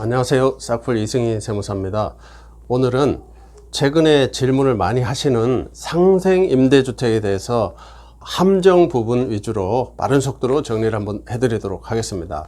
안녕하세요. 싹풀 이승희 세무사입니다. 오늘은 최근에 질문을 많이 하시는 상생 임대주택에 대해서 함정 부분 위주로 빠른 속도로 정리를 한번 해드리도록 하겠습니다.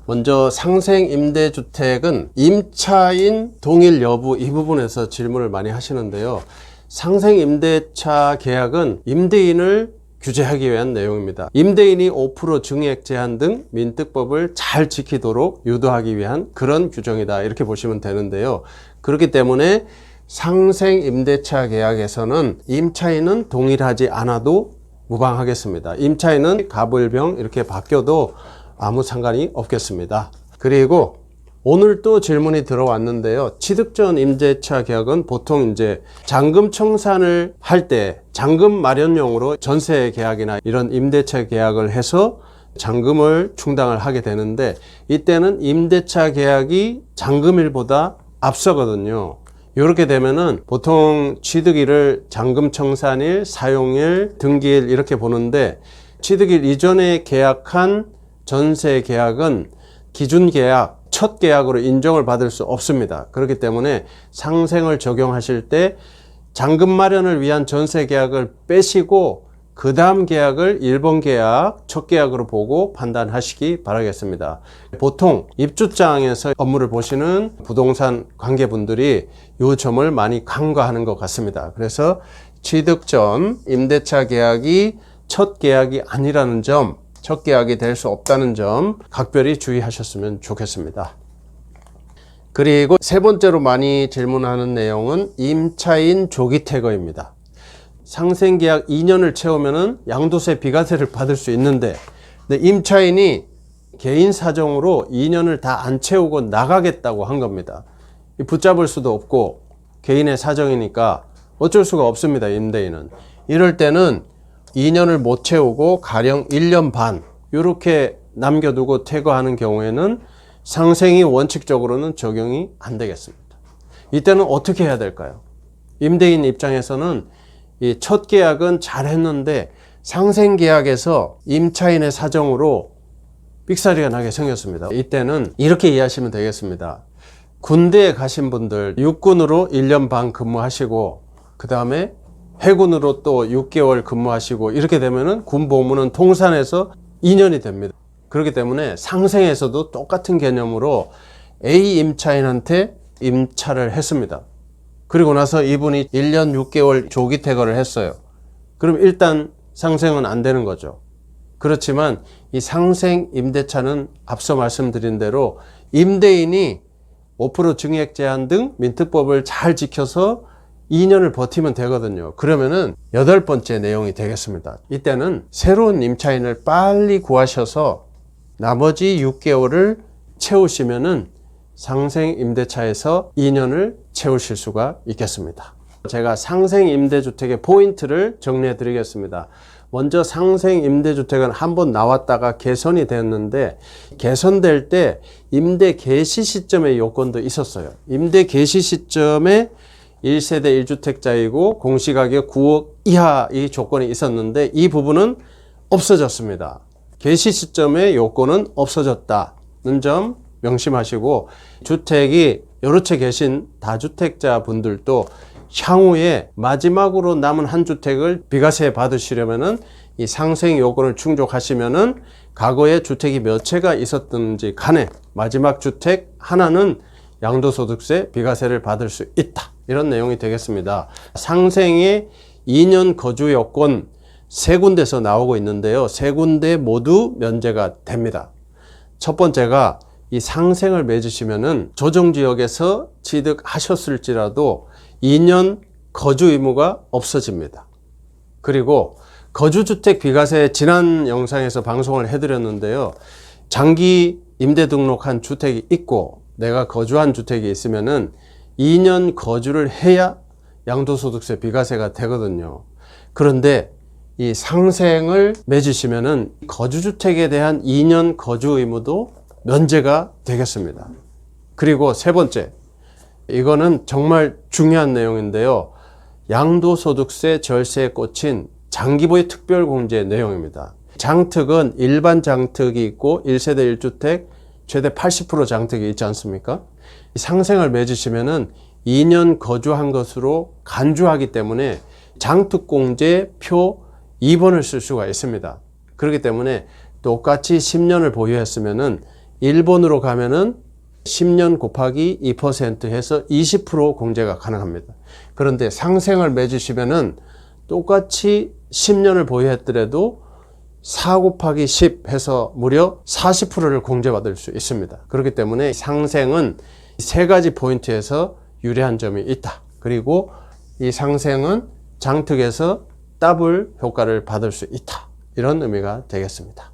먼저 상생 임대주택은 임차인 동일 여부 이 부분에서 질문을 많이 하시는데요. 상생 임대차 계약은 임대인을 규제하기 위한 내용입니다. 임대인이 5% 증액 제한 등 민특법을 잘 지키도록 유도하기 위한 그런 규정이다, 이렇게 보시면 되는데요. 그렇기 때문에 상생 임대차 계약에서는 임차인은 동일하지 않아도 무방하겠습니다. 임차인은 갑을병 이렇게 바뀌어도 아무 상관이 없겠습니다. 그리고 오늘 또 질문이 들어왔는데요. 취득전 임대차 계약은 보통 이제 잔금 청산을 할 때 잔금 마련용으로 전세 계약이나 이런 임대차 계약을 해서 잔금을 충당을 하게 되는데, 이때는 임대차 계약이 잔금일보다 앞서거든요. 이렇게 되면은 보통 취득일을 잔금 청산일, 사용일, 등기일 이렇게 보는데, 취득일 이전에 계약한 전세 계약은 기준 계약, 첫 계약으로 인정을 받을 수 없습니다. 그렇기 때문에 상생을 적용하실 때 잔금 마련을 위한 전세 계약을 빼시고 그 다음 계약을 1번 계약, 첫 계약으로 보고 판단하시기 바라겠습니다. 보통 입주장에서 업무를 보시는 부동산 관계분들이 이 점을 많이 간과하는 것 같습니다. 그래서 취득 전 임대차 계약이 첫 계약이 아니라는 점, 첫 계약이 될 수 없다는 점 각별히 주의하셨으면 좋겠습니다. 그리고 세 번째로 많이 질문하는 내용은 임차인 조기 퇴거입니다. 상생계약 2년을 채우면은 양도세 비과세를 받을 수 있는데, 근데 임차인이 개인 사정으로 2년을 다 안 채우고 나가겠다고 한 겁니다. 붙잡을 수도 없고 개인의 사정이니까 어쩔 수가 없습니다. 임대인은. 이럴 때는 2년을 못 채우고 가령 1년 반 이렇게 남겨두고 퇴거하는 경우에는 상생이 원칙적으로는 적용이 안 되겠습니다. 이때는 어떻게 해야 될까요? 임대인 입장에서는 이 첫 계약은 잘 했는데 상생 계약에서 임차인의 사정으로 삑사리가 나게 생겼습니다. 이때는 이렇게 이해하시면 되겠습니다. 군대에 가신 분들 육군으로 1년 반 근무하시고 그 다음에 해군으로 또 6개월 근무하시고 이렇게 되면은 군 복무는 통산해서 2년이 됩니다. 그렇기 때문에 상생에서도 똑같은 개념으로 A 임차인한테 임차를 했습니다. 그리고 나서 이분이 1년 6개월 조기 퇴거를 했어요. 그럼 일단 상생은 안 되는 거죠. 그렇지만 이 상생 임대차는 앞서 말씀드린 대로 임대인이 5% 증액 제한 등 민특법을 잘 지켜서 2년을 버티면 되거든요. 그러면은 8번째 내용이 되겠습니다. 이때는 새로운 임차인을 빨리 구하셔서 나머지 6개월을 채우시면은 상생 임대차에서 2년을 채우실 수가 있겠습니다. 제가 상생 임대주택의 포인트를 정리해 드리겠습니다. 먼저 상생 임대주택은 한번 나왔다가 개선이 됐는데, 개선될 때 임대 개시 시점의 요건도 있었어요. 임대 개시 시점에 1세대 1주택자이고 공시가격 9억 이하 이 조건이 있었는데 이 부분은 없어졌습니다. 개시 시점의 요건은 없어졌다는 점 명심하시고, 주택이 여러 채 계신 다주택자 분들도 향후에 마지막으로 남은 한 주택을 비과세 받으시려면은 이 상생 요건을 충족하시면은 과거에 주택이 몇 채가 있었든지 간에 마지막 주택 하나는 양도소득세 비과세를 받을 수 있다, 이런 내용이 되겠습니다. 상생의 2년 거주 요건 3군데서 나오고 있는데요. 3군데 모두 면제가 됩니다. 첫 번째가 이 상생을 맺으시면은 조정지역에서 취득하셨을지라도 2년 거주 의무가 없어집니다. 그리고 거주주택 비과세 지난 영상에서 방송을 해드렸는데요. 장기 임대 등록한 주택이 있고 내가 거주한 주택이 있으면은 2년 거주를 해야 양도소득세 비과세가 되거든요. 그런데 이 상생을 맺으시면은 거주주택에 대한 2년 거주 의무도 면제가 되겠습니다. 그리고 세 번째, 이거는 정말 중요한 내용인데요. 양도소득세 절세에 꽂힌 장기보유 특별공제 내용입니다. 장특은 일반 장특이 있고 1세대 1주택 최대 80% 장특이 있지 않습니까? 상생을 맺으시면은 2년 거주한 것으로 간주하기 때문에 장특공제 표 2번을 쓸 수가 있습니다. 그렇기 때문에 똑같이 10년을 보유했으면은 1번으로 가면은 10년 곱하기 2% 해서 20% 공제가 가능합니다. 그런데 상생을 맺으시면은 똑같이 10년을 보유했더라도 4 곱하기 10 해서 무려 40%를 공제받을 수 있습니다. 그렇기 때문에 상생은 세 가지 포인트에서 유리한 점이 있다. 그리고 이 상생은 장특에서 더블 효과를 받을 수 있다. 이런 의미가 되겠습니다.